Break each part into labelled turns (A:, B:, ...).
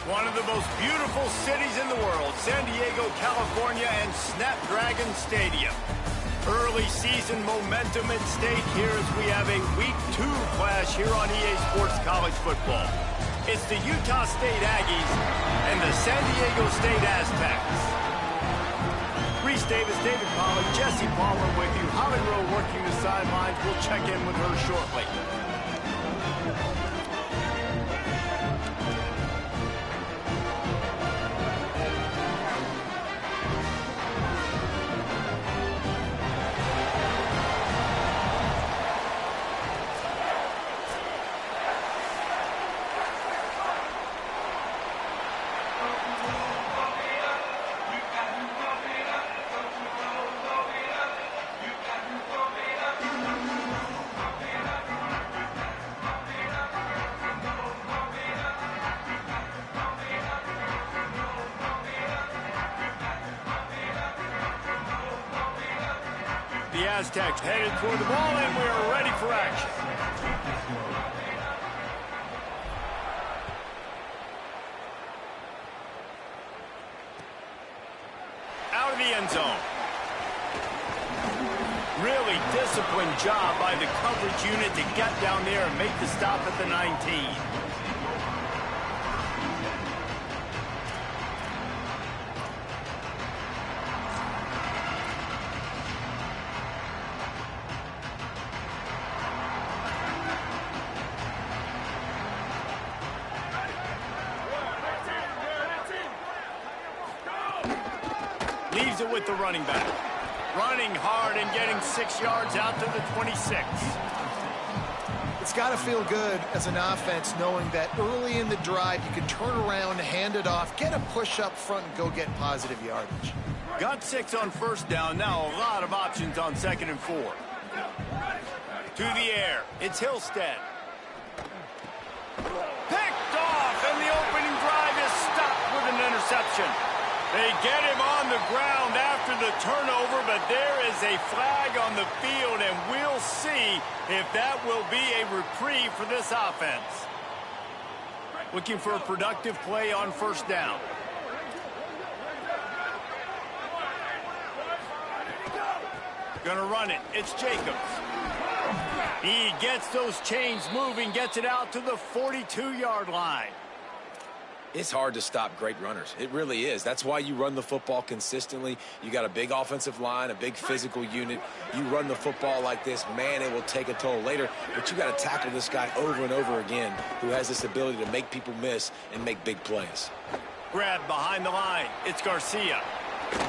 A: One of the most beautiful cities in the world, San Diego, California, and Snapdragon Stadium. Early season momentum at stake here as we have a Week 2 clash here on EA Sports College Football. It's the Utah State Aggies and the San Diego State Aztecs. Reese Davis, David Pollack, Jesse Palmer with you. Holly Rowe working the sidelines. We'll check in with her shortly. The Aztecs headed toward the ball, and we are ready for action. Out of the end zone. Really disciplined job by the coverage unit to get down there and make the stop at the 19. Leaves it with the running back. Running hard and getting 6 yards out to the 26.
B: It's got to feel good as an offense knowing that early in the drive you can turn around, hand it off, get a push up front, and go get positive yardage.
A: Got 6 on first down. Now a lot of options on 2nd and 4. To the air. It's Hillstead. Picked off, and the opening drive is stopped with an interception. They get him on the ground after the turnover, but there is a flag on the field, and we'll see if that will be a reprieve for this offense. Looking for a productive play on first down. Gonna run it. It's Jacobs. He gets those chains moving, gets it out to the 42-yard line.
C: It's hard to stop great runners. It really is. That's why you run the football consistently. You got a big offensive line, a big physical unit. You run the football like this, man, it will take a toll later. But you got to tackle this guy over and over again who has this ability to make people miss and make big plays.
A: Grab behind the line. It's Garcia.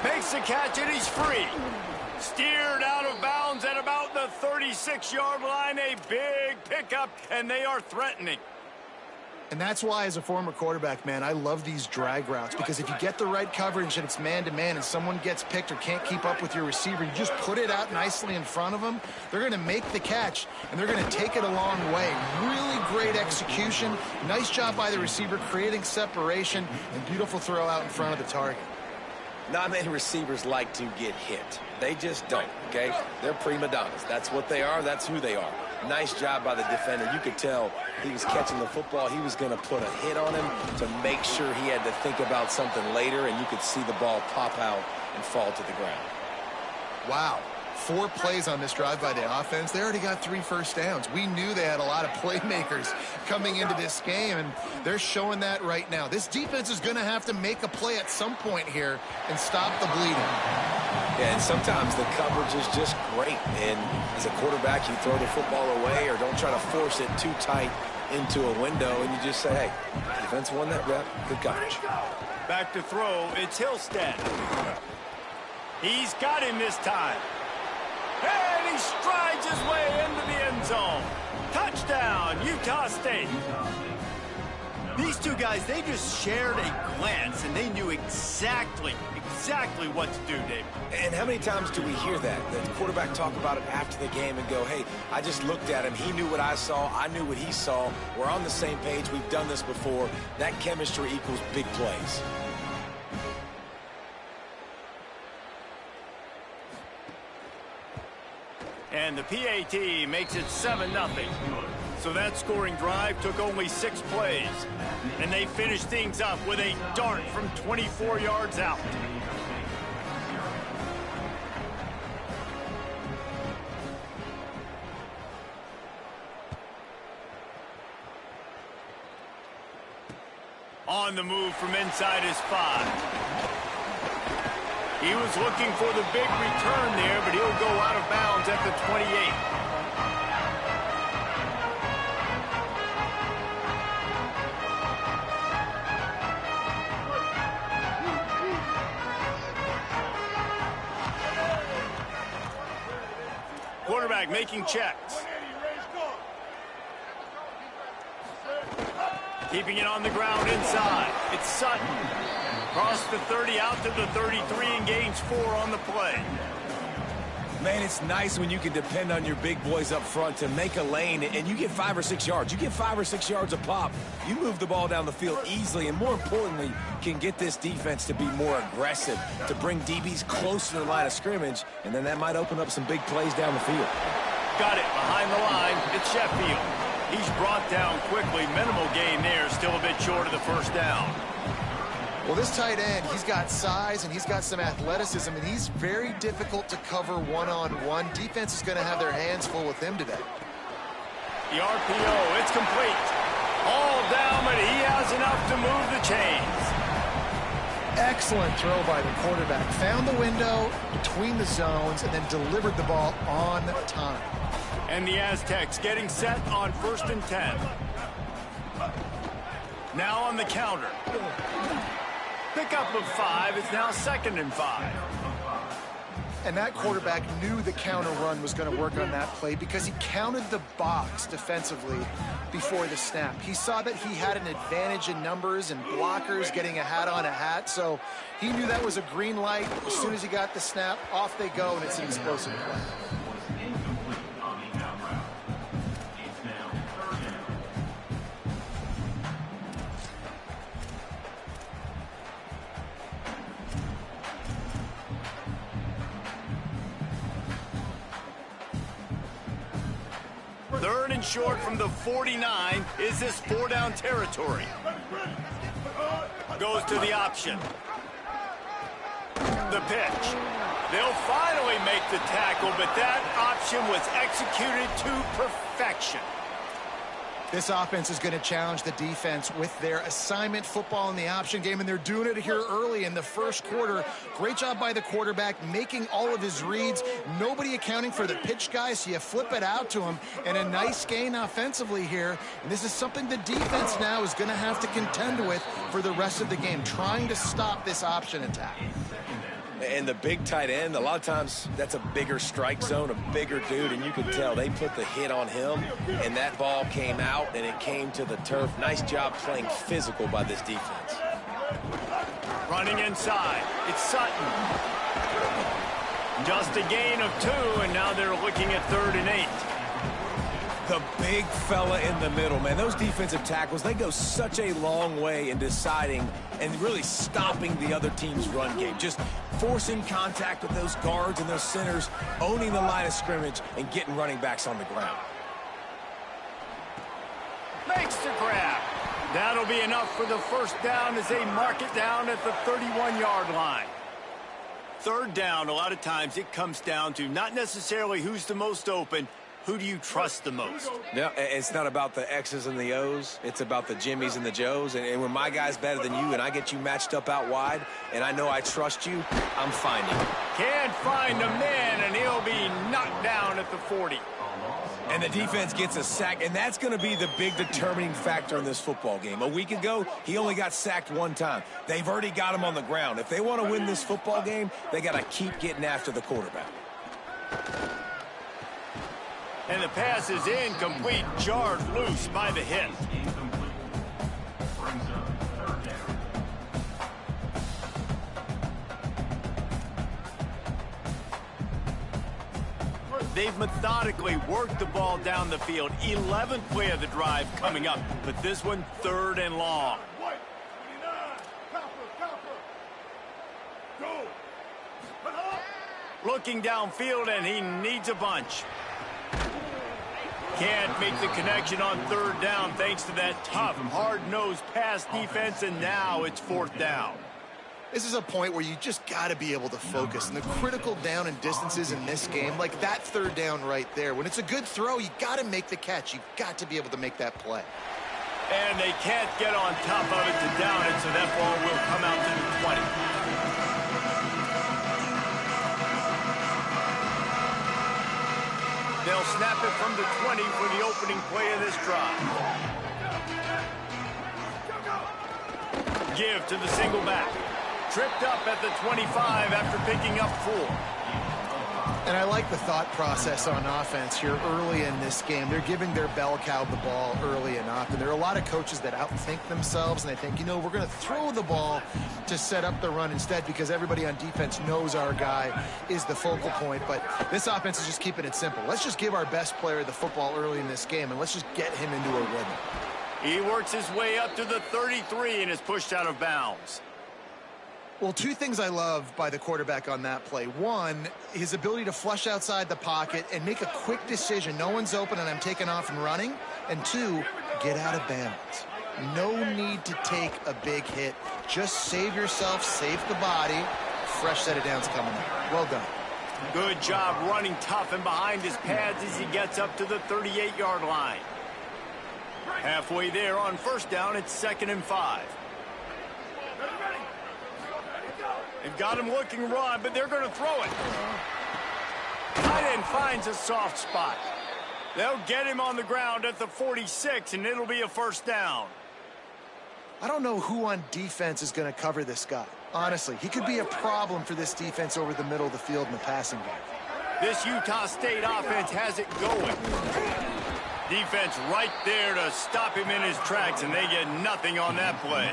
A: Makes the catch, and he's free. Steered out of bounds at about the 36-yard line. A big pickup, and they are threatening.
B: And that's why, as a former quarterback, man, I love these drag routes, because if you get the right coverage and it's man-to-man and someone gets picked or can't keep up with your receiver, you just put it out nicely in front of them, they're going to make the catch, and they're going to take it a long way. Really great execution. Nice job by the receiver creating separation, and beautiful throw out in front of the target.
C: Not many receivers like to get hit. They just don't, okay? They're prima donnas. That's what they are. That's who they are. Nice job by the defender. You could tell he was catching the football. He was going to put a hit on him to make sure he had to think about something later, and you could see the ball pop out and fall to the ground.
B: Wow. 4 plays on this drive by the offense. They already got 3 first downs. We knew they had a lot of playmakers coming into this game, and they're showing that right now. This defense is going to have to make a play at some point here and stop the bleeding.
C: Yeah, and sometimes the coverage is just great. And as a quarterback, you throw the football away or don't try to force it too tight into a window, and you just say, hey, defense won that rep. Good coverage.
A: Back to throw. It's Hillstead. He's got him this time. And he strides his way into the end zone. Touchdown, Utah State. These two guys, they just shared a glance, and they knew exactly what to do, Dave.
C: And how many times do we hear that? The quarterback talk about it after the game and go, hey, I just looked at him. He knew what I saw. I knew what he saw. We're on the same page. We've done this before. That chemistry equals big plays.
A: And the PAT makes it 7-0. So that scoring drive took only 6 plays. And they finished things up with a dart from 24 yards out. On the move from inside his 5. He was looking for the big return there, but he'll go out of bounds at the 28. Quarterback making checks. Keeping it on the ground inside. It's Sutton. Across the 30 out to the 33 and gains 4 on the play.
C: Man, it's nice when you can depend on your big boys up front to make a lane and you get 5 or 6 yards. You get 5 or 6 yards a pop. You move the ball down the field easily and more importantly can get this defense to be more aggressive, to bring DBs closer to the line of scrimmage, and then that might open up some big plays down the field.
A: Got it behind the line. It's Sheffield. He's brought down quickly. Minimal gain there. Still a bit short of the first down.
B: Well, this tight end, he's got size and he's got some athleticism, and he's very difficult to cover one-on-one. Defense is going to have their hands full with him today.
A: The RPO, it's complete. All down, but he has enough to move the chains.
B: Excellent throw by the quarterback. Found the window between the zones and then delivered the ball on time.
A: And the Aztecs getting set on 1st and 10. Now on the counter. Pickup of 5 is now 2nd and 5.
B: And that quarterback knew the counter run was going to work on that play because he counted the box defensively before the snap. He saw that he had an advantage in numbers and blockers getting a hat on a hat, so he knew that was a green light. As soon as he got the snap, off they go, and it's an explosive play.
A: Third and short from the 49. Is this 4-down territory? Goes to the option. The pitch. They'll finally make the tackle, but that option was executed to perfection.
B: This offense is going to challenge the defense with their assignment football in the option game, and they're doing it here early in the first quarter. Great job by the quarterback, making all of his reads. Nobody accounting for the pitch guy, so you flip it out to him, and a nice gain offensively here. And this is something the defense now is going to have to contend with for the rest of the game, trying to stop this option attack.
C: And the big tight end, a lot of times that's a bigger strike zone, a bigger dude, and you can tell they put the hit on him, and that ball came out, and it came to the turf. Nice job playing physical by this defense.
A: Running inside, it's Sutton. Just a gain of 2, and now they're looking at 3rd and 8.
C: The big fella in the middle, man. Those defensive tackles, they go such a long way in deciding and really stopping the other team's run game. Just forcing contact with those guards and those centers, owning the line of scrimmage, and getting running backs on the ground.
A: Makes the grab. That'll be enough for the first down as they mark it down at the 31-yard line. 3rd down, a lot of times it comes down to not necessarily who's the most open. Who do you trust the most?
C: Yeah, it's not about the X's and the O's. It's about the Jimmys and the Joes. And when my guy's better than you and I get you matched up out wide and I know I trust you, I'm finding you.
A: Can't find a man, and he'll be knocked down at the 40.
C: And the defense gets a sack, and that's going to be the big determining factor in this football game. A week ago, he only got sacked 1 time. They've already got him on the ground. If they want to win this football game, they got to keep getting after the quarterback.
A: And the pass is incomplete, jarred loose by the hit. They've methodically worked the ball down the field. 11th play of the drive coming up, but this one 3rd and long. Looking downfield, and he needs a bunch. can't make the connection on third down thanks to that tough, hard-nosed pass defense, and now it's fourth down.
B: This is a point where you just got to be able to focus. And the critical down and distances in this game, like that third down right there, when it's a good throw, you got to make the catch. You've got to be able to make that play.
A: And they can't get on top of it to down it, so that ball will come out to the 20. They'll snap it from the 20 for the opening play of this drive. Give to the single back. Tripped up at the 25 after picking up 4.
B: And I like the thought process on offense here early in this game. They're giving their bell cow the ball early enough. And there are a lot of coaches that outthink themselves, and they think, you know, we're going to throw the ball to set up the run instead because everybody on defense knows our guy is the focal point. But this offense is just keeping it simple. Let's just give our best player the football early in this game, and let's just get him into a rhythm.
A: He works his way up to the 33 and is pushed out of bounds.
B: Well, two things I love by the quarterback on that play. One, his ability to flush outside the pocket and make a quick decision. No one's open and I'm taking off and running. And two, get out of bounds. No need to take a big hit. Just save yourself, save the body. Fresh set of downs coming up. Well done.
A: Good job running tough and behind his pads as he gets up to the 38-yard line. Halfway there on first down, it's 2nd and 5. They've got him looking run, but they're going to throw it. Tight end finds a soft spot. They'll get him on the ground at the 46, and it'll be a first down.
B: I don't know who on defense is going to cover this guy. Honestly, he could be a problem for this defense over the middle of the field in the passing game.
A: This Utah State offense has it going. Defense right there to stop him in his tracks, and they get nothing on that play.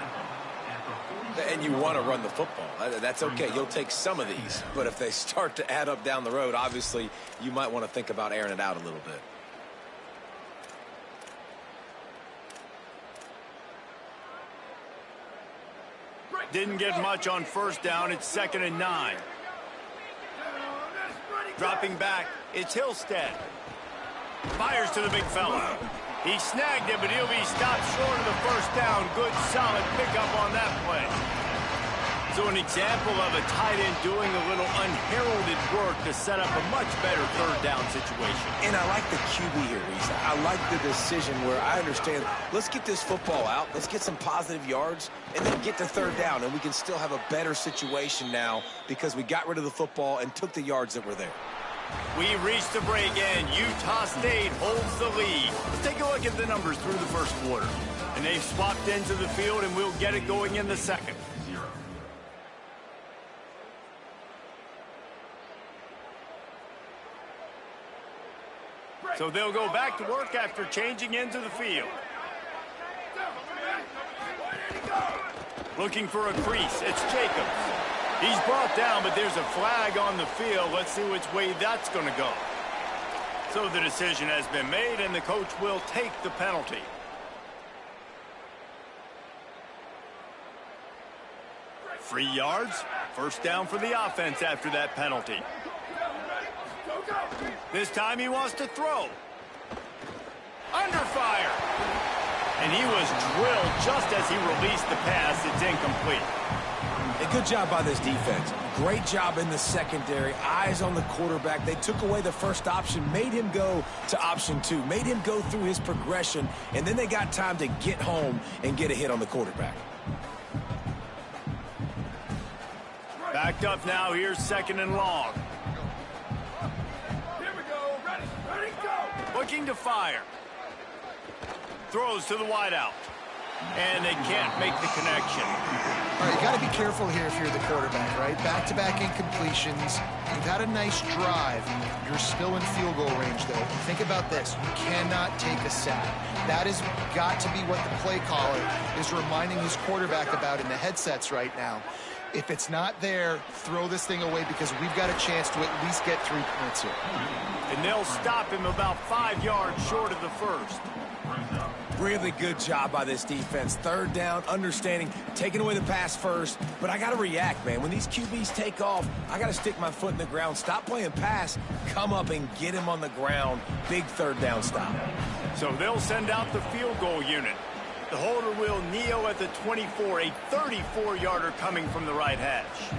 C: And you want to run the football. That's okay. You'll take some of these. But if they start to add up down the road, obviously, you might want to think about airing it out a little bit.
A: Didn't get much on first down. It's 2nd and 9. Dropping back, it's Hillstead. Fires to the big fella. He snagged it, but he'll be stopped short of the first down. Good, solid pickup on that play. So an example of a tight end doing a little unheralded work to set up a much better third down situation.
C: And I like the QB here, Reese. I like the decision where I understand, let's get this football out, let's get some positive yards, and then get to third down, and we can still have a better situation now because we got rid of the football and took the yards that were there.
A: We reached the break, and Utah State holds the lead. Let's take a look at the numbers through the first quarter. And they've swapped into the field, and we'll get it going in the second. So they'll go back to work after changing into the field. Looking for a crease. It's Jacobs. He's brought down, but there's a flag on the field. Let's see which way that's going to go. So the decision has been made, and the coach will take the penalty. Free yards. First down for the offense after that penalty. This time he wants to throw. Under fire. And he was drilled just as he released the pass. It's incomplete.
C: A good job by this defense. Great job in the secondary. Eyes on the quarterback. They took away the first option, made him go to option 2, made him go through his progression, and then they got time to get home and get a hit on the quarterback.
A: Backed up now. Here's 2nd and long. Looking to fire. Throws to the wideout. And they can't make the connection.
B: All right, you got to be careful here if you're the quarterback, right? Back-to-back incompletions. You've had a nice drive. You're still in field goal range, though. Think about this. You cannot take a sack. That has got to be what the play caller is reminding his quarterback about in the headsets right now. If it's not there, throw this thing away because we've got a chance to at least get 3 points here.
A: And they'll stop him about 5 yards short of the first.
C: Really good job by this defense. Third down, understanding, taking away the pass first. But I got to react, man. When these QBs take off, I got to stick my foot in the ground. Stop playing pass. Come up and get him on the ground. Big third down stop.
A: So they'll send out the field goal unit. The holder will Ncaa at the 24, a 34-yarder coming from the right hash.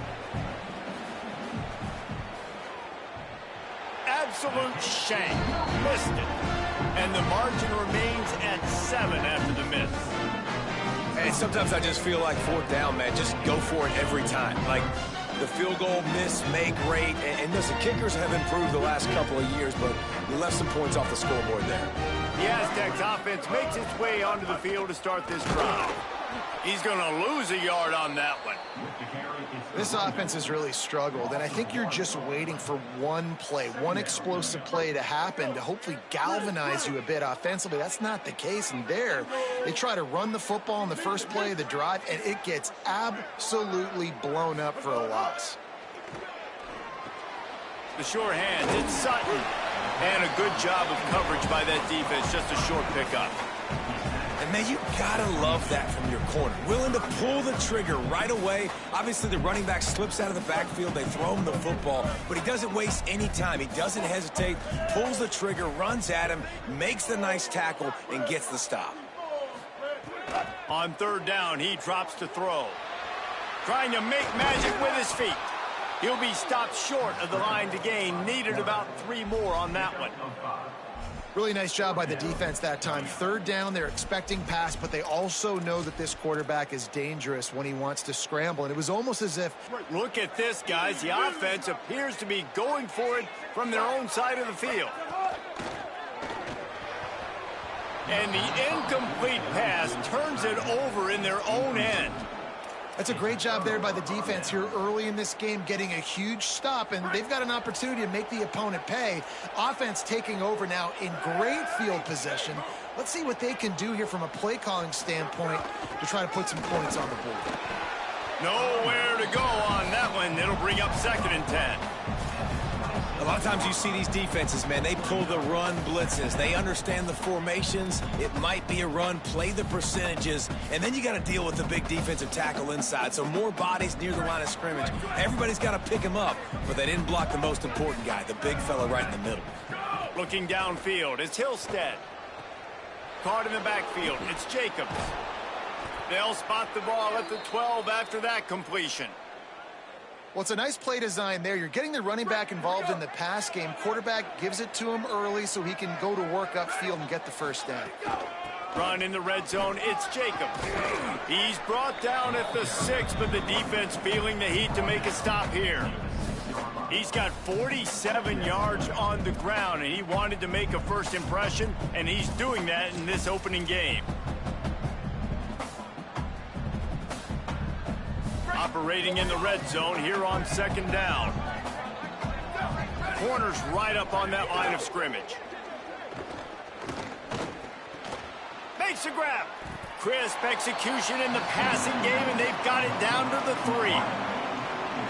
A: Absolute shank. Missed it. And the margin remains at 7 after the miss.
C: And sometimes I just feel like fourth down, man. Just go for it every time. Like the field goal miss, make great. And listen, kickers have improved the last couple of years, but you left some points off the scoreboard there.
A: The Aztecs offense makes its way onto the field to start this drive. He's going to lose a yard on that one.
B: This offense has really struggled, and I think you're just waiting for one play, one explosive play to happen to hopefully galvanize you a bit offensively. That's not the case, and there they try to run the football in the first play of the drive, and it gets absolutely blown up for a loss.
A: The sure hands, it's Sutton. And a good job of coverage by that defense, just a short pickup.
C: And, man, you got to love that from your corner. Willing to pull the trigger right away. Obviously, the running back slips out of the backfield. They throw him the football, but he doesn't waste any time. He doesn't hesitate, pulls the trigger, runs at him, makes the nice tackle, and gets the stop.
A: On third down, he drops to throw. Trying to make magic with his feet. He'll be stopped short of the line to gain. Needed about 3 more on that one.
B: Really nice job by the defense that time. Third down, they're expecting pass, but they also know that this quarterback is dangerous when he wants to scramble. And it was almost as if...
A: Look at this, guys. The offense appears to be going for it from their own side of the field. And the incomplete pass turns it over in their own end.
B: That's a great job there by the defense here early in this game, getting a huge stop, and they've got an opportunity to make the opponent pay. Offense taking over now in great field position. Let's see what they can do here from a play-calling standpoint to try to put some points on the board.
A: Nowhere to go on that one. It'll bring up 2nd and 10.
C: A lot of times you see these defenses, man, they pull the run blitzes. They understand the formations. It might be a run, play the percentages, and then you got to deal with the big defensive tackle inside. So more bodies near the line of scrimmage. Everybody's got to pick him up, but they didn't block the most important guy, the big fella right in the middle.
A: Looking downfield, it's Hillstead. Caught in the backfield, it's Jacobs. They'll spot the ball at the 12 after that completion.
B: Well, it's a nice play design there. You're getting the running back involved in the pass game. Quarterback gives it to him early so he can go to work upfield and get the first down.
A: Run in the red zone, it's Jacobs. He's brought down at the 6, but the defense feeling the heat to make a stop here. He's got 47 yards on the ground, and he wanted to make a first impression, and he's doing that in this opening game. Operating in the red zone here on 2nd down. Corners right up on that line of scrimmage. Makes a grab. Crisp execution in the passing game, and they've got it down to the 3.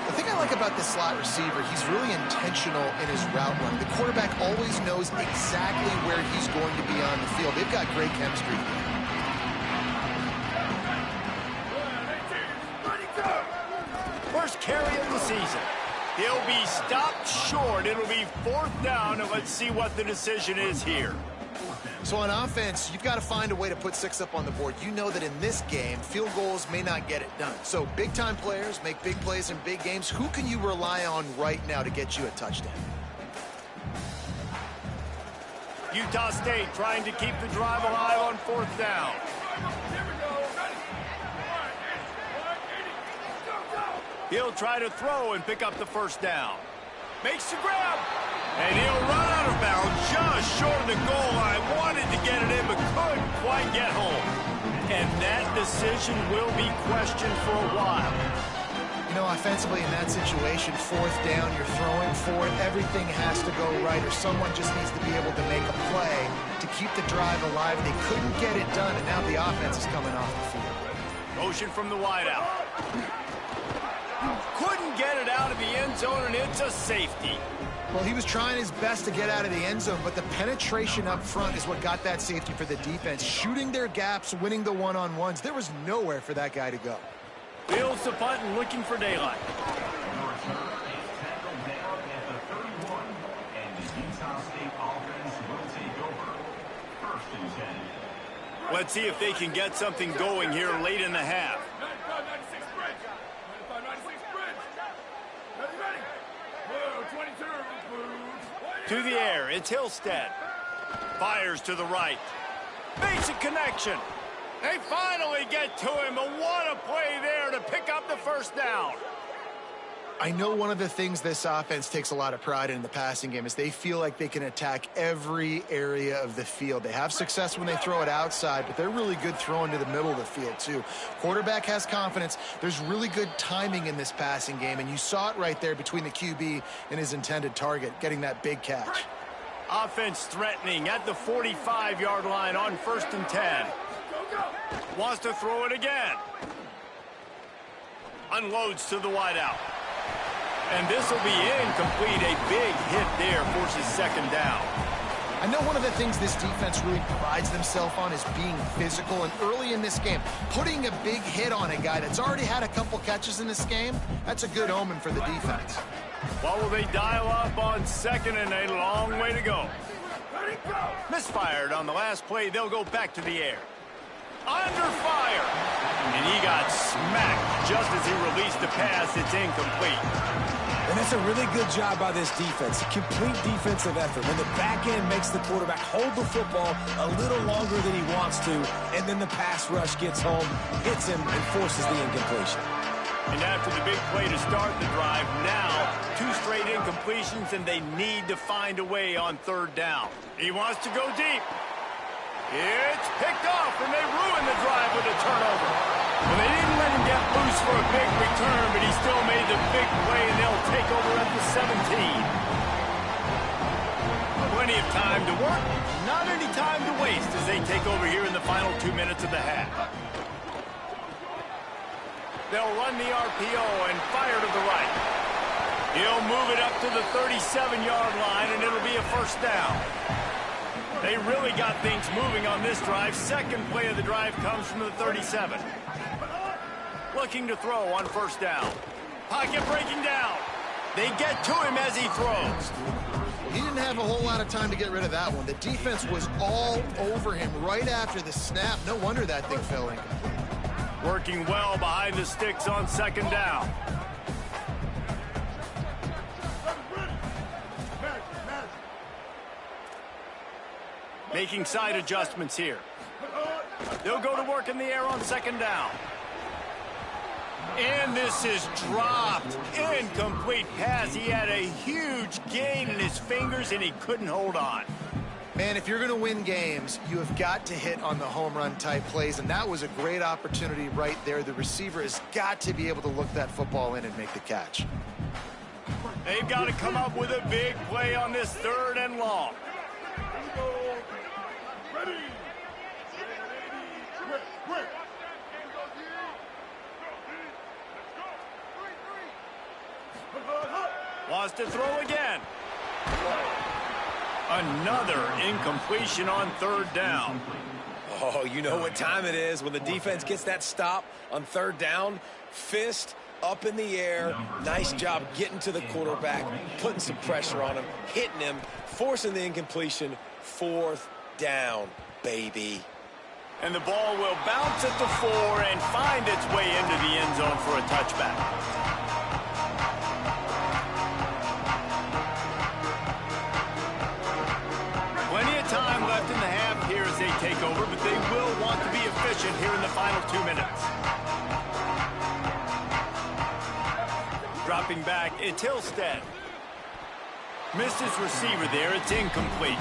B: The thing I like about this slot receiver, he's really intentional in his route running. The quarterback always knows exactly where he's going to be on the field. They've got great chemistry.
A: First carry of the season. He'll be stopped short. It'll be 4th down, and let's see what the decision is here.
B: So on offense, you've got to find a way to put 6 up on the board. You know that in this game, field goals may not get it done. So big-time players make big plays in big games. Who can you rely on right now to get you a touchdown?
A: Utah State trying to keep the drive alive on 4th down. He'll try to throw and pick up the first down. Makes the grab. And he'll run out of bounds just short of the goal line. Wanted to get it in, but couldn't quite get home. And that decision will be questioned for a while.
B: You know, offensively in that situation, 4th down, you're throwing for it. Everything has to go right, or someone just needs to be able to make a play to keep the drive alive. They couldn't get it done, and now the offense is coming off the field.
A: Motion from the wideout. Couldn't get it out of the end zone, and it's a safety.
B: Well, he was trying his best to get out of the end zone, but the penetration up front is what got that safety for the defense. Shooting their gaps, winning the one-on-ones. There was nowhere for that guy to go.
A: Fields the punt and looking for daylight. Let's see if they can get something going here late in the half. To the air, it's Hillstead. Fires to the right. Basic connection. They finally get to him, but what a play there to pick up the first down.
B: I know one of the things this offense takes a lot of pride in the passing game is they feel like they can attack every area of the field. They have success when they throw it outside, but they're really good throwing to the middle of the field too. Quarterback has confidence. There's really good timing in this passing game, and you saw it right there between the QB and his intended target, getting that big catch.
A: Offense threatening at the 45-yard line on 1st and 10. Wants to throw it again. Unloads to the wideout. And this will be incomplete. A big hit there forces second down.
B: I know one of the things this defense really prides themselves on is being physical. And early in this game, putting a big hit on a guy that's already had a couple catches in this game, that's a good omen for the defense.
A: Well, will they dial up on 2nd and a long way to go? Misfired on the last play. They'll go back to the air. Under fire. And he got smacked just as he released the pass. It's incomplete.
C: And that's a really good job by this defense. Complete defensive effort. When the back end makes the quarterback hold the football a little longer than he wants to, and then the pass rush gets home, hits him, and forces the incompletion.
A: And after the big play to start the drive, now 2 straight incompletions, and they need to find a way on 3rd down. He wants to go deep. It's picked off, and they ruin the drive with a turnover. Well, they didn't let him get loose for a big return, but he still made the big play, and they'll take over at the 17. Plenty of time to work, not any time to waste as they take over here in the final 2 minutes of the half. They'll run the RPO and fire to the right. He'll move it up to the 37-yard line, and it'll be a first down. They really got things moving on this drive. Second play of the drive comes from the 37. Looking to throw on 1st down. Pocket breaking down. They get to him as he throws.
B: He didn't have a whole lot of time to get rid of that one. The defense was all over him right after the snap. No wonder that thing fell incomplete.
A: Working well behind the sticks on 2nd down. Making side adjustments here. They'll go to work in the air on 2nd down. And this is dropped. Incomplete pass. He had a huge gain in his fingers, and he couldn't hold on.
B: Man, if you're going to win games, you have got to hit on the home run type plays, and that was a great opportunity right there. The receiver has got to be able to look that football in and make the catch.
A: They've got to come up with a big play on this 3rd and long. Wants to throw again. Another incompletion on 3rd down.
C: Oh, you know what time it is when the defense gets that stop on 3rd down. Fist up in the air. Nice job getting to the quarterback, putting some pressure on him, hitting him, forcing the incompletion. 4th down, baby.
A: And the ball will bounce at the 4 and find its way into the end zone for a touchback. Plenty of time left in the half here as they take over, but they will want to be efficient here in the final 2 minutes. Dropping back, it's Hillstead. Missed his receiver there, it's incomplete.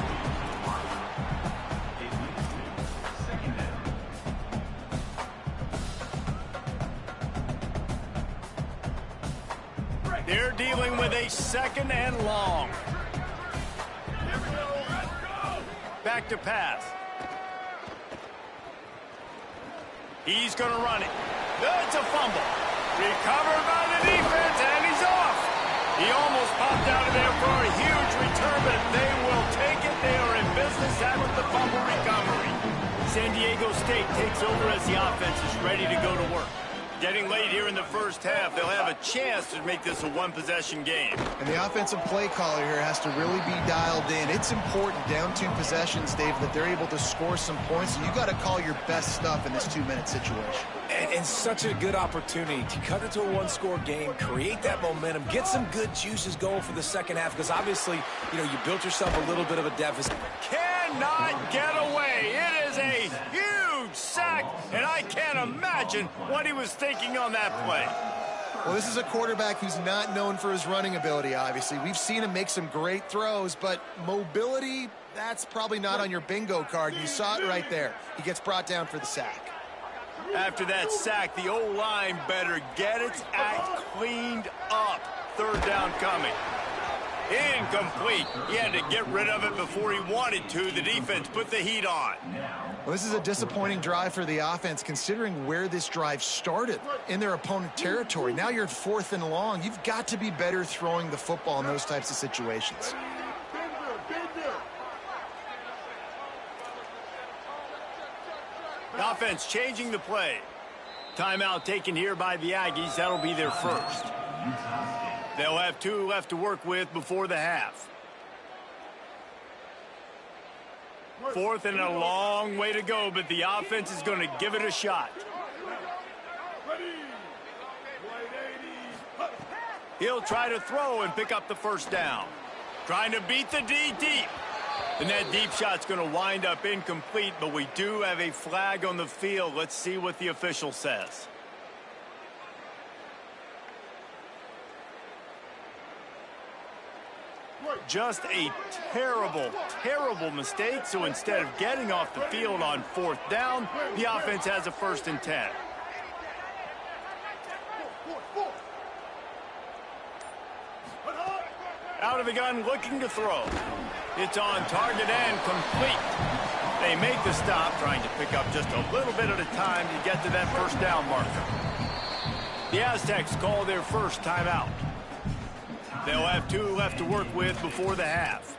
A: They're dealing with a 2nd and long. Back to pass. He's going to run it. It's a fumble. Recovered by the defense, and he's off. He almost popped out of there for a huge but they will take it. They are in business after the fumble recovery. San Diego State takes over as the offense is ready to go to work. Getting late here in the first half, they'll have a chance to make this a one-possession game.
B: And the offensive play caller here has to really be dialed in. It's important down 2 possessions, Dave, that they're able to score some points. And you got to call your best stuff in this 2-minute situation.
C: And such a good opportunity to cut it to a one-score game, create that momentum, get some good juices going for the second half, because obviously, you know, you built yourself a little bit of a deficit.
A: Cannot get away. It is a huge sack, and I can't imagine what he was thinking on that play.
B: Well, this is a quarterback who's not known for his running ability, obviously. We've seen him make some great throws, but mobility, that's probably not on your bingo card. You saw it right there. He gets brought down for the sack.
A: After that sack, the O-line better get its act cleaned up. Third down coming. Incomplete. He had to get rid of it before he wanted to. The defense put the heat on.
B: Well, this is a disappointing drive for the offense, considering where this drive started, in their opponent territory. Now you're at 4th and long. You've got to be better throwing the football in those types of situations.
A: The offense changing the play. Timeout taken here by the Aggies. That'll be their first. They'll have 2 left to work with before the half. 4th and a long way to go, but the offense is going to give it a shot. He'll try to throw and pick up the first down. Trying to beat the D deep. And that deep shot's going to wind up incomplete, but we do have a flag on the field. Let's see what the official says. Just a terrible, terrible mistake. So instead of getting off the field on 4th down, the offense has a 1st and 10. Out of the gun, looking to throw. It's on target and complete. They make the stop, trying to pick up just a little bit at a time to get to that 1st down marker. The Aztecs call their first timeout. They'll have 2 left to work with before the half.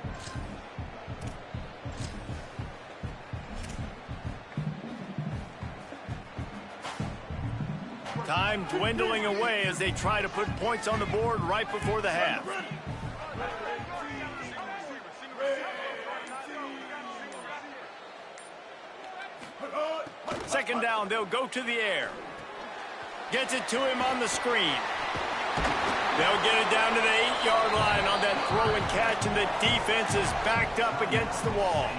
A: Time dwindling away as they try to put points on the board right before the half. Second down, they'll go to the air. Gets it to him on the screen. They'll get it down to the 8-yard line on that throw and catch, and the defense is backed up against the wall.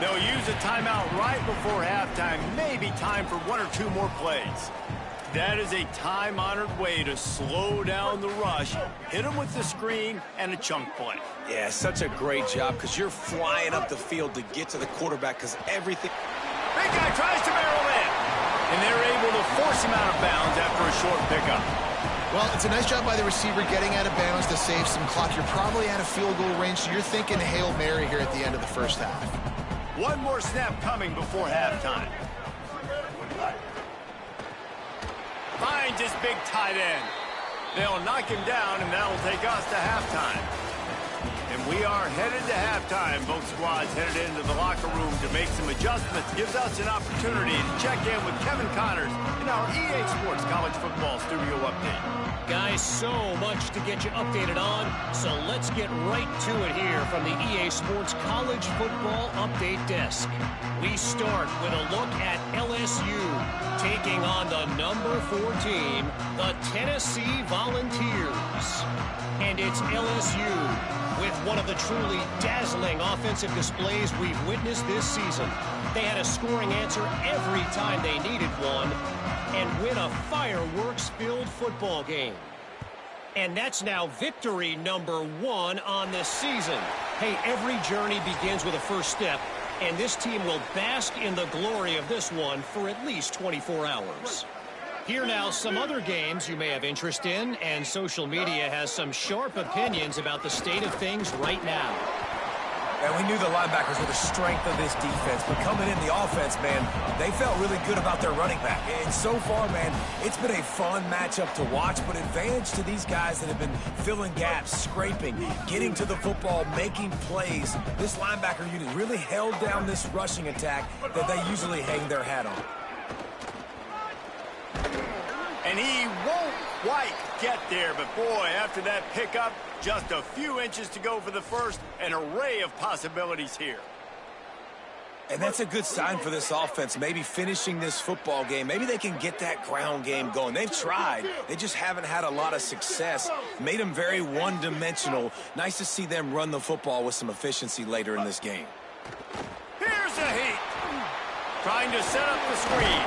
A: They'll use a timeout right before halftime, maybe time for 1 or 2 more plays. That is a time-honored way to slow down the rush, hit them with the screen, and a chunk play.
C: Yeah, such a great job, because you're flying up the field to get to the quarterback, because everything...
A: Big guy tries to barrel in, and they're able to force him out of bounds after a short pickup.
B: Well, it's a nice job by the receiver getting out of bounds to save some clock. You're probably out of field goal range, so you're thinking Hail Mary here at the end of the first half.
A: 1 more snap coming before halftime. Finds his big tight end. They'll knock him down, and that'll take us to halftime. And we are headed to halftime. Both squads headed into the locker room to make some adjustments. Gives us an opportunity to check in with Kevin Connors in our EA Sports College Football Studio Update.
D: Guys, so much to get you updated on, so let's get right to it here from the EA Sports College Football Update Desk. We start with a look at LSU taking on the number 4 team, the Tennessee Volunteers. And it's LSU with one of the truly dazzling offensive displays we've witnessed this season. They had a scoring answer every time they needed one and win a fireworks-filled football game. And that's now victory number 1 on this season. Hey, every journey begins with a first step, and this team will bask in the glory of this one for at least 24 hours. Here now, some other games you may have interest in, and social media has some sharp opinions about the state of things right now.
C: And we knew the linebackers were the strength of this defense, but coming in the offense, man, they felt really good about their running back. And so far, man, it's been a fun matchup to watch, but advantage to these guys that have been filling gaps, scraping, getting to the football, making plays. This linebacker unit really held down this rushing attack that they usually hang their hat on.
A: And he won't quite get there, but boy, after that pickup, just a few inches to go for the first, an array of possibilities here.
C: And that's a good sign for this offense, maybe finishing this football game. Maybe they can get that ground game going. They've tried. They just haven't had a lot of success. Made them very one-dimensional. Nice to see them run the football with some efficiency later in this game.
A: Here's a heat. Trying to set up the screen.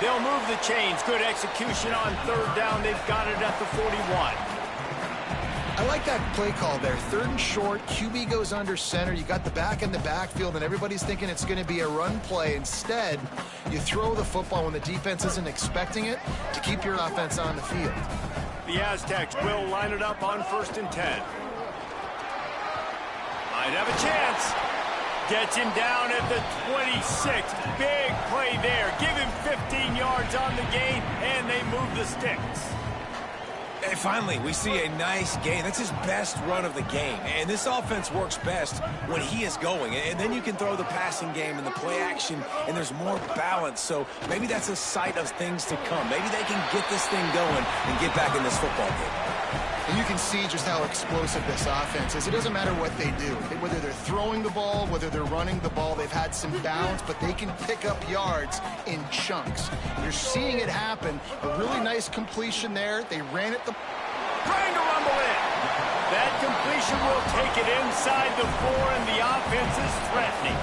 A: They'll move the chains. Good execution on third down. They've got it at the 41.
B: I like that play call there. 3rd and short, QB goes under center. You got the back in the backfield, and everybody's thinking it's going to be a run play. Instead, you throw the football when the defense isn't expecting it to keep your offense on the field.
A: The Aztecs will line it up on 1st and 10. Might have a chance. Gets him down at the 26. Big play there. Give him 15 yards on the gain, and they move the sticks.
C: And finally, we see a nice gain. That's his best run of the game. And this offense works best when he is going. And then you can throw the passing game and the play action, and there's more balance. So maybe that's a sight of things to come. Maybe they can get this thing going and get back in this football game.
B: And you can see just how explosive this offense is. It doesn't matter what they do. Whether they're throwing the ball, whether they're running the ball, they've had some balance, but they can pick up yards in chunks. You're seeing it happen. A really nice completion there. They ran it
A: Trying to rumble in. That completion will take it inside the 4, and the offense is threatening.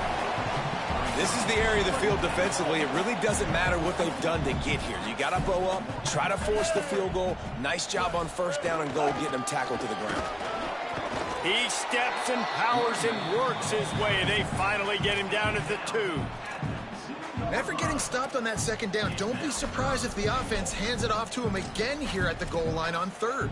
C: This is the area of the field defensively. It really doesn't matter what they've done to get here. You got to bow up, try to force the field goal. Nice job on 1st down and goal, getting them tackled to the ground.
A: He steps and powers and works his way. They finally get him down at the 2.
B: After getting stopped on that 2nd down, don't be surprised if the offense hands it off to him again here at the goal line on 3rd.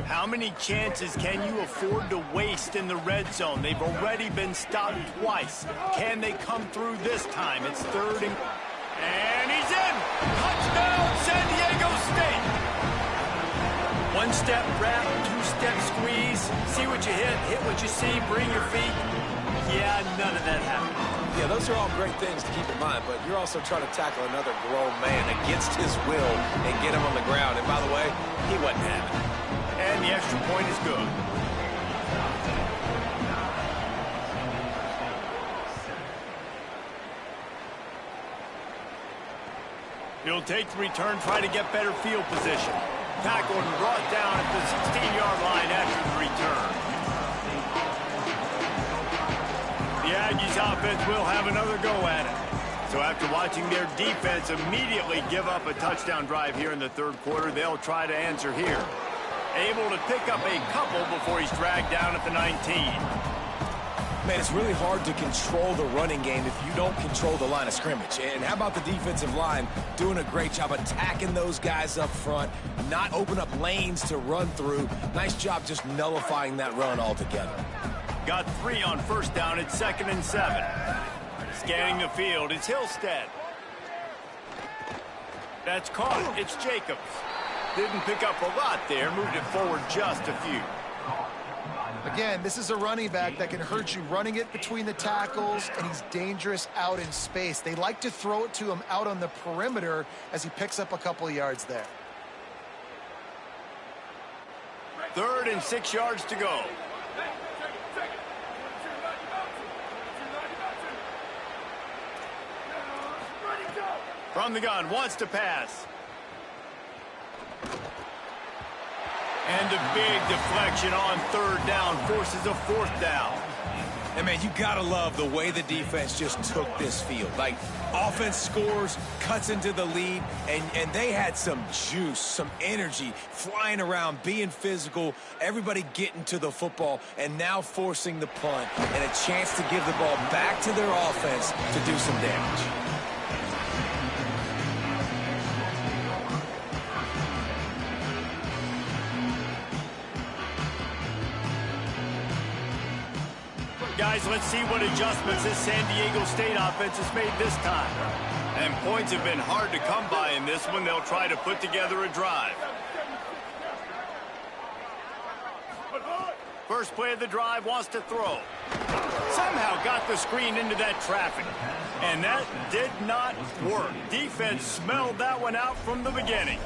A: How many chances can you afford to waste in the red zone? They've already been stopped twice. Can they come through this time? It's 3rd and he's in! Touchdown, San Diego State! 1-step wrap, 2-step squeeze. See what you hit what you see, bring your feet. Yeah, none of that happened.
C: Yeah, those are all great things to keep in mind, but you're also trying to tackle another grown man against his will and get him on the ground. And by the way, he wasn't having it.
A: And the extra point is good. He'll take the return, try to get better field position. Tackled and brought down at the 16-yard line after the return. The Aggies offense will have another go at it. So after watching their defense immediately give up a touchdown drive here in the 3rd quarter, they'll try to answer here. Able to pick up a couple before he's dragged down at the 19.
C: Man, it's really hard to control the running game if you don't control the line of scrimmage. And how about the defensive line doing a great job attacking those guys up front, not open up lanes to run through. Nice job just nullifying that run altogether.
A: Got 3 on 1st down. It's 2nd and 7. Scanning the field, it's Hillstead. That's caught. It's Jacobs. Didn't pick up a lot there. Moved it forward just a few.
B: Again, this is a running back that can hurt you running it between the tackles, and he's dangerous out in space. They like to throw it to him out on the perimeter as he picks up a couple of yards there.
A: 3rd and 6 yards to go. From the gun, wants to pass. And a big deflection on 3rd down, forces a 4th down.
C: And, man, you got to love the way the defense just took this field. Like, offense scores, cuts into the lead, and they had some juice, some energy, flying around, being physical, everybody getting to the football, and now forcing the punt and a chance to give the ball back to their offense to do some damage.
A: guys, let's see what adjustments this San Diego State offense has made this time. And points have been hard to come by in this one. They'll try to put together a drive. First play of the drive, wants to throw. Somehow got the screen into that traffic. And that did not work. Defense smelled that one out from the beginning.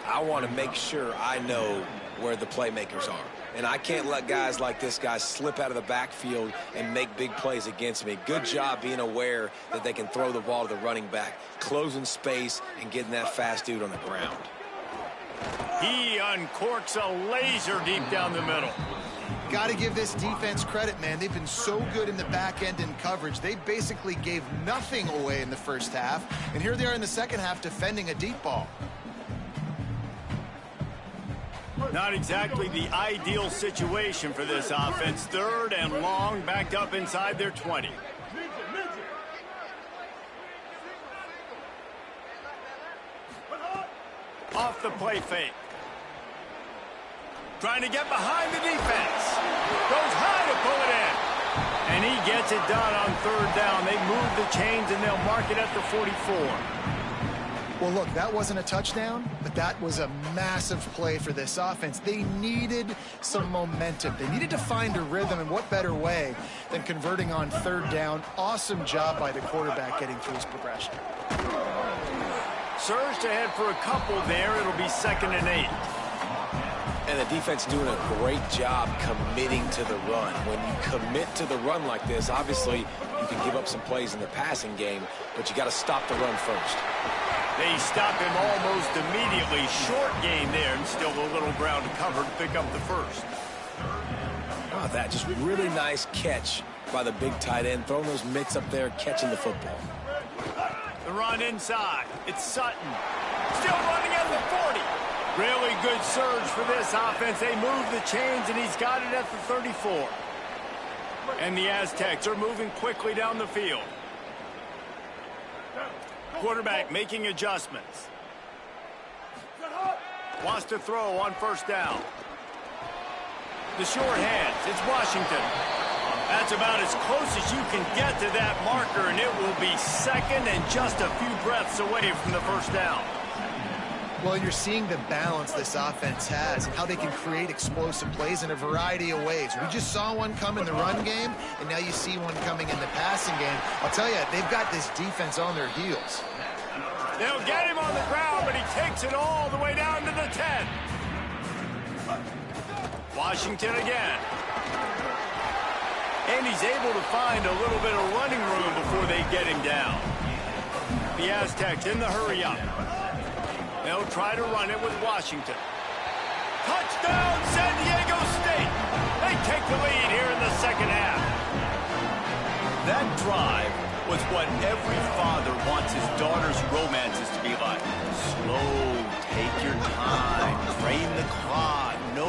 C: I want to make sure I know where the playmakers are. And I can't let guys like this guy slip out of the backfield and make big plays against me. Good job being aware that they can throw the ball to the running back, closing space, and getting that fast dude on the ground.
A: He uncorks a laser deep down the middle.
B: Got to give this defense credit, man. They've been so good in the back end in coverage. They basically gave nothing away in the first half. And here they are in the second half defending a deep ball.
A: Not exactly the ideal situation for this offense. Third and long, backed up inside their 20. Off the play fake. Trying to get behind the defense. Goes high to pull it in. And he gets it done on third down. They move the chains and they'll mark it at the 44.
B: Well, look, that wasn't a touchdown, but that was a massive play for this offense. They needed some momentum. They needed to find a rhythm, and what better way than converting on third down. Awesome job by the quarterback getting through his progression.
A: Surged ahead for a couple there. It'll be 2nd and 8.
C: And the defense doing a great job committing to the run. When you commit to the run like this, obviously you can give up some plays in the passing game, but you got to stop the run first.
A: They stop him almost immediately. Short gain there, and still a little ground to cover to pick up the first.
C: How about that? Just really nice catch by the big tight end. Throwing those mitts up there, catching the football.
A: The run inside. It's Sutton. Still running at the 40. Really good surge for this offense. They move the chains, and he's got it at the 34. And the Aztecs are moving quickly down the field. Quarterback making adjustments. Wants to throw on first down. The short hands. It's Washington. That's about as close as you can get to that marker, and it will be 2nd and just a few breaths away from the first down.
B: Well, you're seeing the balance this offense has and how they can create explosive plays in a variety of ways. We just saw one come in the run game, and now you see one coming in the passing game. I'll tell you, they've got this defense on their heels.
A: They'll get him on the ground, but he takes it all the way down to the 10. Washington again. And he's able to find a little bit of running room before they get him down. The Aztecs in the hurry-up. They'll try to run it with Washington. Touchdown, San Diego State. They take the lead here in the second half. That drive was what every father wants his daughter's romances to be like. Slow, take your time, drain the clock, no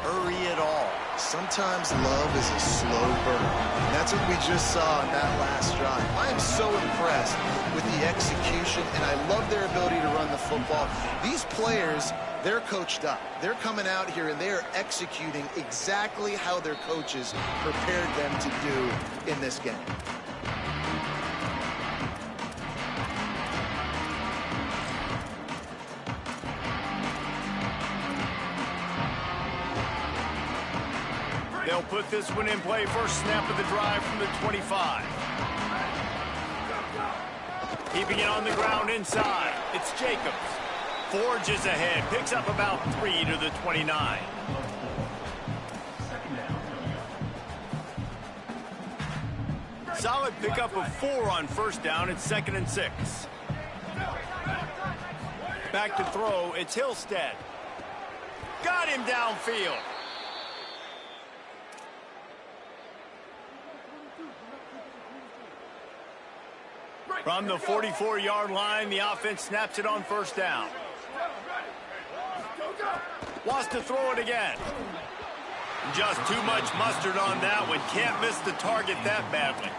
A: hurry at all.
B: Sometimes love is a slow burn. And that's what we just saw in that last drive. I am so impressed with the execution, and I love their ability to run the football. These players, they're coached up. They're coming out here, and they are executing exactly how their coaches prepared them to do in this game.
A: They'll put this one in play. First snap of the drive from the 25. Keeping it on the ground inside. It's Jacobs. Forges ahead. Picks up about 3 to the 29. Solid pickup of 4 on first down. It's 2nd and 6. Back to throw. It's Hillstead. Got him downfield. From the 44-yard line, the offense snaps it on first down. Wants to throw it again. Just too much mustard on that one. Can't miss the target that badly.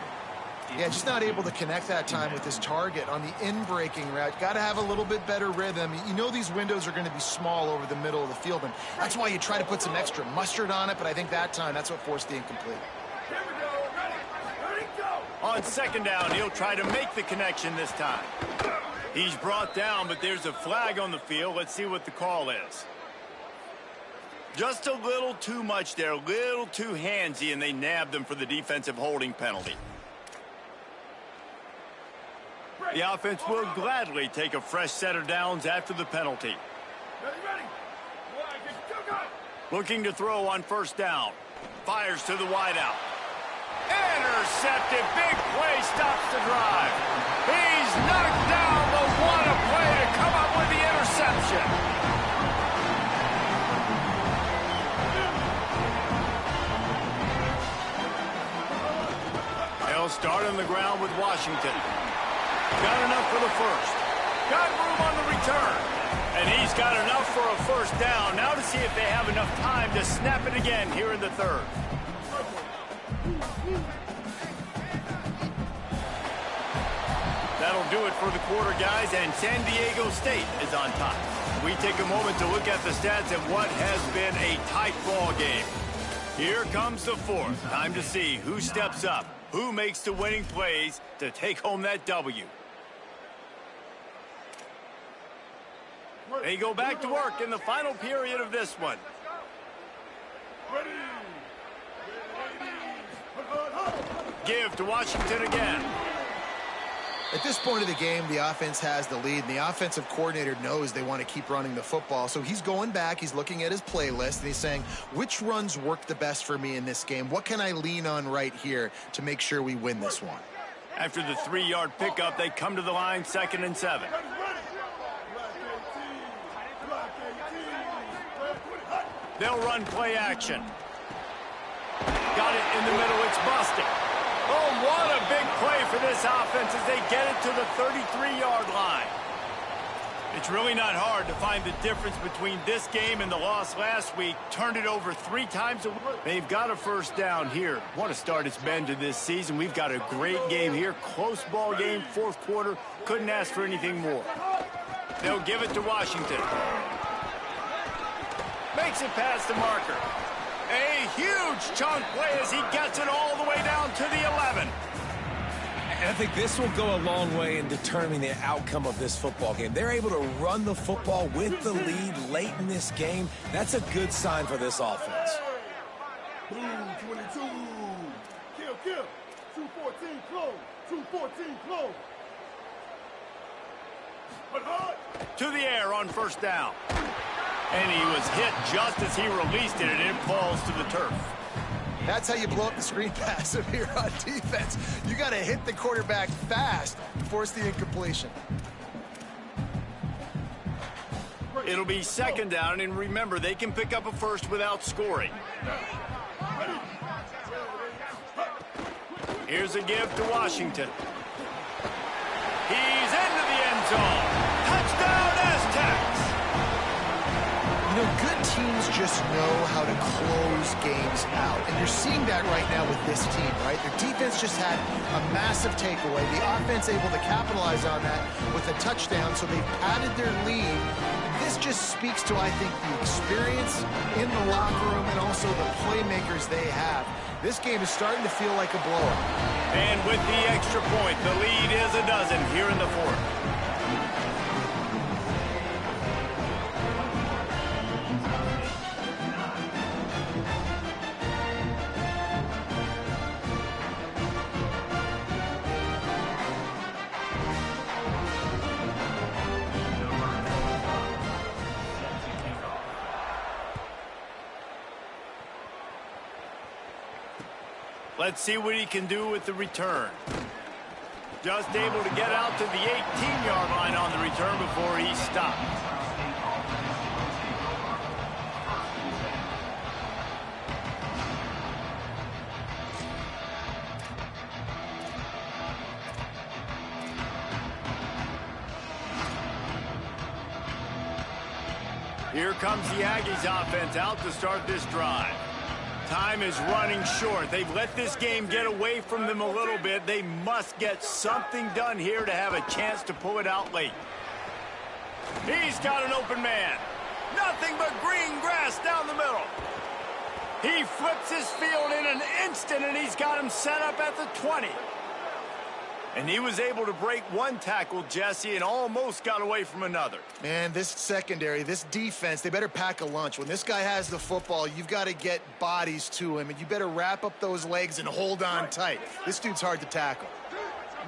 B: Yeah, just not able to connect that time with his target on the in-breaking route. Got to have a little bit better rhythm. You know these windows are going to be small over the middle of the field, and that's why you try to put some extra mustard on it, but I think that time that's what forced the incomplete.
A: On second down, he'll try to make the connection this time. He's brought down, but there's a flag on the field. Let's see what the call is. Just a little too much there, a little too handsy, and they nabbed him for the defensive holding penalty. The offense will gladly take a fresh set of downs after the penalty. Looking to throw on first down. Fires to the wideout. Intercepted. Big play stops the drive. He's knocked down, but what a play to come up with the interception. They'll start on the ground with Washington. Got enough for the first. Got room on the return. And he's got enough for a first down. Now to see if they have enough time to snap it again here in the third. That'll do it for the quarter, guys, and San Diego State is on top. We take a moment to look at the stats of what has been a tight ball game. Here comes the fourth. Time to see who steps up, who makes the winning plays to take home that W. They go back to work in the final period of this one. Give to Washington again.
B: At this point of the game, the offense has the lead, and the offensive coordinator knows they want to keep running the football. So he's going back, he's looking at his playlist, and he's saying, which runs work the best for me in this game? What can I lean on right here to make sure we win this one?
A: After the 3-yard pickup, they come to the line, 2nd and 7. They'll run play action. Got it in the middle, it's busted. Oh, what a big play for this offense as they get it to the 33-yard line. It's really not hard to find the difference between this game and the loss last week. Turned it over 3 times. They've got a first down here. What a start it's been to this season. We've got a great game here. Close ball game, 4th quarter. Couldn't ask for anything more. They'll give it to Washington. Makes it past the marker. A huge chunk play as he gets it all the way down to the 11.
C: And I think this will go a long way in determining the outcome of this football game. They're able to run the football with the lead late in this game. That's a good sign for this offense.
E: 222. Kill. 214 close. 214 close.
A: To the air on first down. And he was hit just as he released it, and it falls to the turf.
B: That's how you blow up the screen pass up here on defense. You got to hit the quarterback fast to force the incompletion.
A: It'll be 2nd down, and remember, they can pick up a first without scoring. Here's a give to Washington. He's into the end zone. Touchdown, Aztecs!
B: You know, good teams just know how to close games out. And you're seeing that right now with this team, right? Their defense just had a massive takeaway. The offense able to capitalize on that with a touchdown, so they've padded their lead. This just speaks to, I think, the experience in the locker room and also the playmakers they have. This game is starting to feel like a blowout.
A: And with the extra point, the lead is a dozen here in the 4th. Let's see what he can do with the return. Just able to get out to the 18-yard line on the return before he stopped. Here comes the Aggies offense out to start this drive. Time is running short. They've let this game get away from them a little bit. They must get something done here to have a chance to pull it out late. He's got an open man. Nothing but green grass down the middle. He flips his field in an instant, and he's got him set up at the 20. And he was able to break one tackle, Jesse, and almost got away from another.
B: Man, this secondary, this defense, they better pack a lunch. When this guy has the football, you've got to get bodies to him, and you better wrap up those legs and hold on tight. This dude's hard to tackle.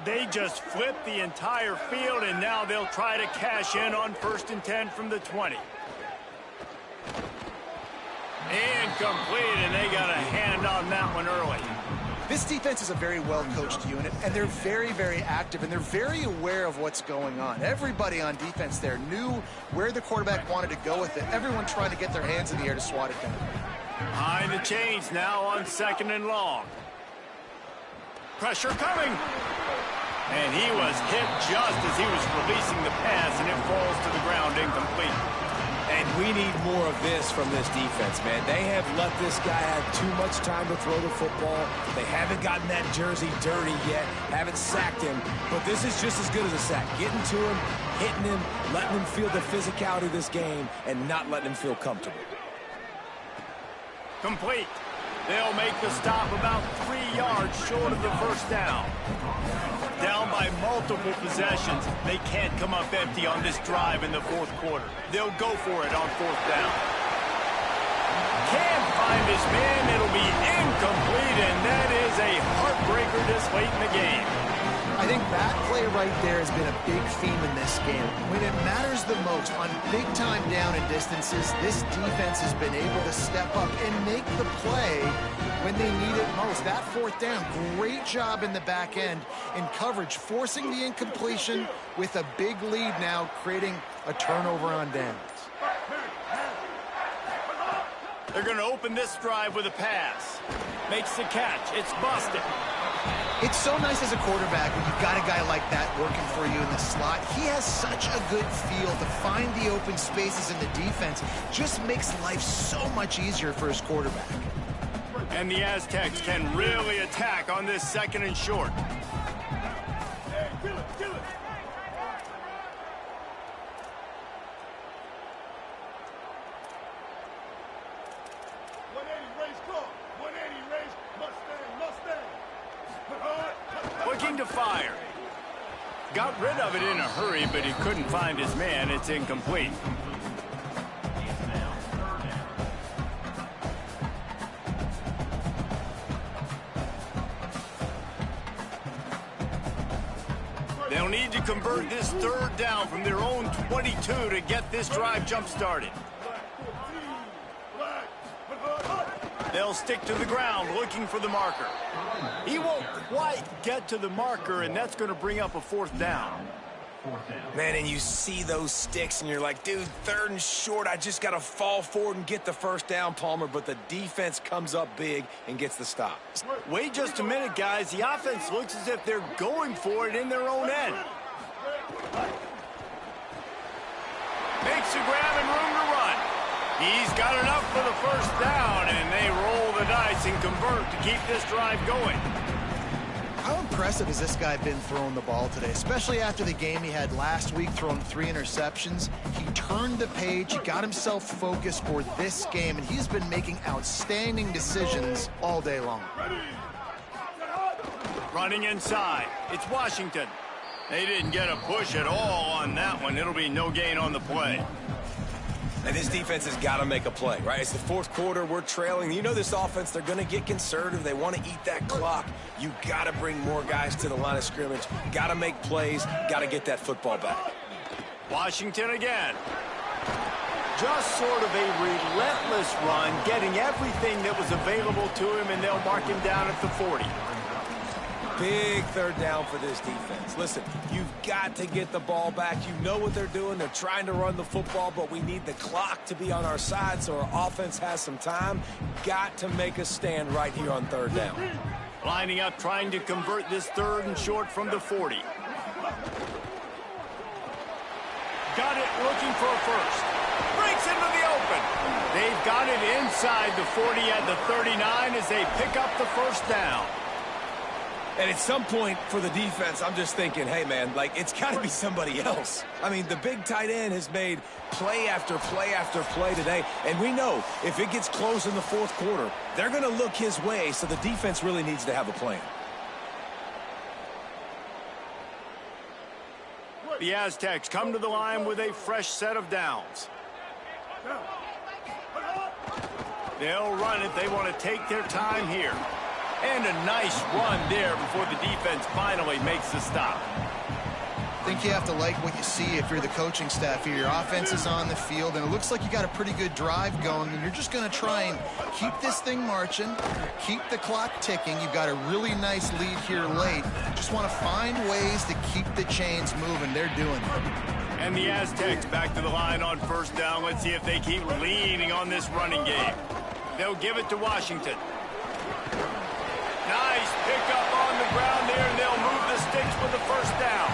A: They just flipped the entire field, and now they'll try to cash in on 1st and 10 from the 20. Incomplete, and they got a hand on that one early.
B: This defense is a very well-coached unit, and they're very, very active, and they're very aware of what's going on. Everybody on defense there knew where the quarterback wanted to go with it. Everyone trying to get their hands in the air to swat it down.
A: Behind the chains now on 2nd and long. Pressure coming. And he was hit just as he was releasing the pass, and it falls to the ground incomplete.
C: And we need more of this from this defense, man. They have let this guy have too much time to throw the football. They haven't gotten that jersey dirty yet, haven't sacked him. But this is just as good as a sack. Getting to him, hitting him, letting him feel the physicality of this game, and not letting him feel comfortable.
A: Complete. They'll make the stop about 3 yards short of the 1st down. Down by multiple possessions, they can't come up empty on this drive in the 4th quarter. They'll go for it on 4th down. Can't find his man. It'll be incomplete, and that is a heartbreaker this late in the game.
B: I think that play right there has been a big theme in this game. When it matters the most, on big-time down and distances, this defense has been able to step up and make the play when they need it most. That 4th down, great job in the back end in coverage, forcing the incompletion with a big lead now, creating a turnover on downs.
A: They're going to open this drive with a pass. Makes the catch. It's busted.
B: It's so nice as a quarterback when you've got a guy like that working for you in the slot. He has such a good feel to find the open spaces in the defense. Just makes life so much easier for his quarterback.
A: And the Aztecs can really attack on this 2nd and short.
E: Hey, kill it, kill it.
A: Looking to fire. Got rid of it in a hurry, but he couldn't find his man. It's incomplete. They'll need to convert this 3rd down from their own 22 to get this drive jump-started. They'll stick to the ground looking for the marker. He won't quite get to the marker, and that's going to bring up a 4th down.
C: Man, and you see those sticks, and you're like, dude, 3rd and short, I just got to fall forward and get the 1st down, Palmer, but the defense comes up big and gets the stop.
A: Wait just a minute, guys. The offense looks as if they're going for it in their own end. Makes a grab and room to run. He's got enough for the 1st down, and they roll the dice and convert to keep this drive going.
B: How impressive has this guy been throwing the ball today, especially after the game he had last week, throwing 3 interceptions. He turned the page, he got himself focused for this game, and he's been making outstanding decisions all day long.
A: Running inside, it's Washington. They didn't get a push at all on that one. It'll be no gain on the play.
C: And this defense has got to make a play, right? It's the 4th quarter. We're trailing. You know this offense, they're going to get conservative. They want to eat that clock. You got to bring more guys to the line of scrimmage. Got to make plays. Got to get that football back.
A: Washington again. Just sort of a relentless run, getting everything that was available to him, and they'll mark him down at the 40.
C: Big 3rd down for this defense. Listen, you've got to get the ball back. You know what they're doing. They're trying to run the football, but we need the clock to be on our side so our offense has some time. Got to make a stand right here on 3rd down.
A: Lining up, trying to convert this 3rd and short from the 40. Got it, looking for a 1st. Breaks into the open. They've got it inside the 40 at the 39 as they pick up the 1st down.
C: And at some point for the defense, I'm just thinking, hey, man, like, it's got to be somebody else. I mean, the big tight end has made play after play after play today. And we know if it gets close in the fourth quarter, they're going to look his way, so the defense really needs to have a plan.
A: The Aztecs come to the line with a fresh set of downs. They'll run it. They want to take their time here. And a nice run there before the defense finally makes the stop.
B: I think you have to like what you see if you're the coaching staff here. Your offense is on the field, and it looks like you got a pretty good drive going, and you're just going to try and keep this thing marching, keep the clock ticking. You've got a really nice lead here late. Just want to find ways to keep the chains moving. They're doing it.
A: And the Aztecs back to the line on first down. Let's see if they keep leaning on this running game. They'll give it to Washington. Nice pickup on the ground there, and they'll move the sticks with the first down.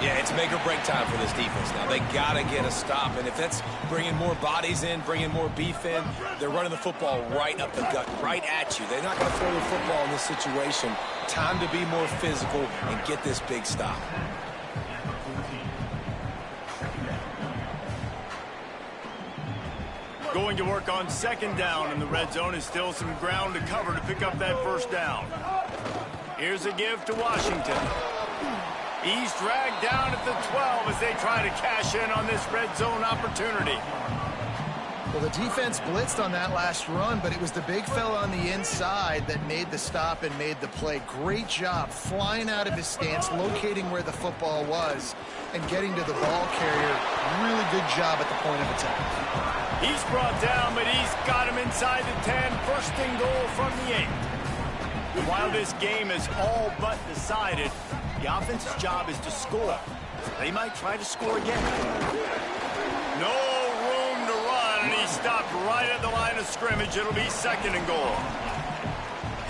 C: Yeah, it's make or break time for this defense now. They got to get a stop, and if that's bringing more bodies in, bringing more beef in, they're running the football right up the gut, right at you. They're not going to throw the football in this situation. Time to be more physical and get this big stop.
A: Going to work on second down in the red zone. Is still some ground to cover to pick up that first down. Here's a give to Washington. He's dragged down at the 12 as they try to cash in on this red zone opportunity.
B: Well, the defense blitzed on that last run, but it was the big fella on the inside that made the stop and made the play. Great job flying out of his stance, locating where the football was, and getting to the ball carrier. Really good job at the point of attack.
A: He's brought down, but he's got him inside the 10. First and goal from the 8. While this game is all but decided, the offense's job is to score. They might try to score again. No room to run, and he stopped right at the line of scrimmage. It'll be second and goal.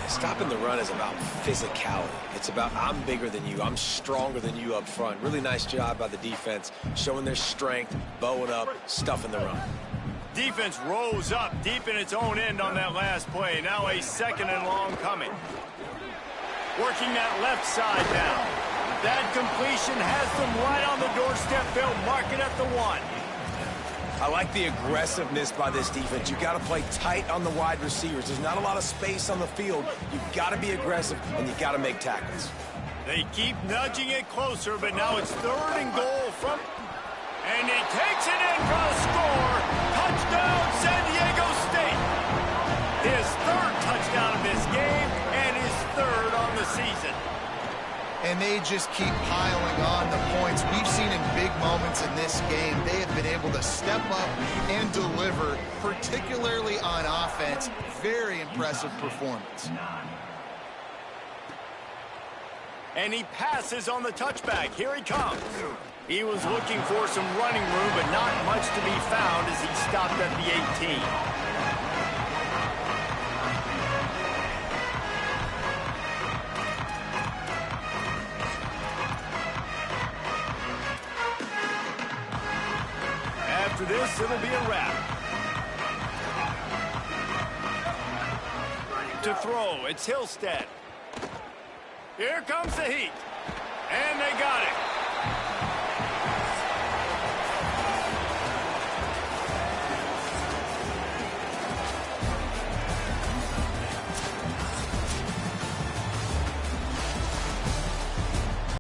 C: Stopping the run is about physicality. It's about I'm bigger than you. I'm stronger than you up front. Really nice job by the defense, showing their strength, bowing up, stuffing the run.
A: Defense rose up deep in its own end on that last play. Now a second and long coming. Working that left side now. That completion has them right on the doorstep. They'll mark it at the 1.
C: I like the aggressiveness by this defense. You've got to play tight on the wide receivers. There's not a lot of space on the field. You've got to be aggressive, and you've got to make tackles.
A: They keep nudging it closer, but now it's third and goal from... And he takes it in for the score. Touchdown, San Diego State. His third touchdown of this game and his third on the season.
B: And they just keep piling on the points. We've seen in big moments in this game, they have been able to step up and deliver, particularly on offense. Very impressive performance.
A: And he passes on the touchback. Here he comes. He was looking for some running room, but not much to be found as he stopped at the 18. After this, it'll be a wrap. To throw, it's Hillstead. Here comes the heat. And they got it.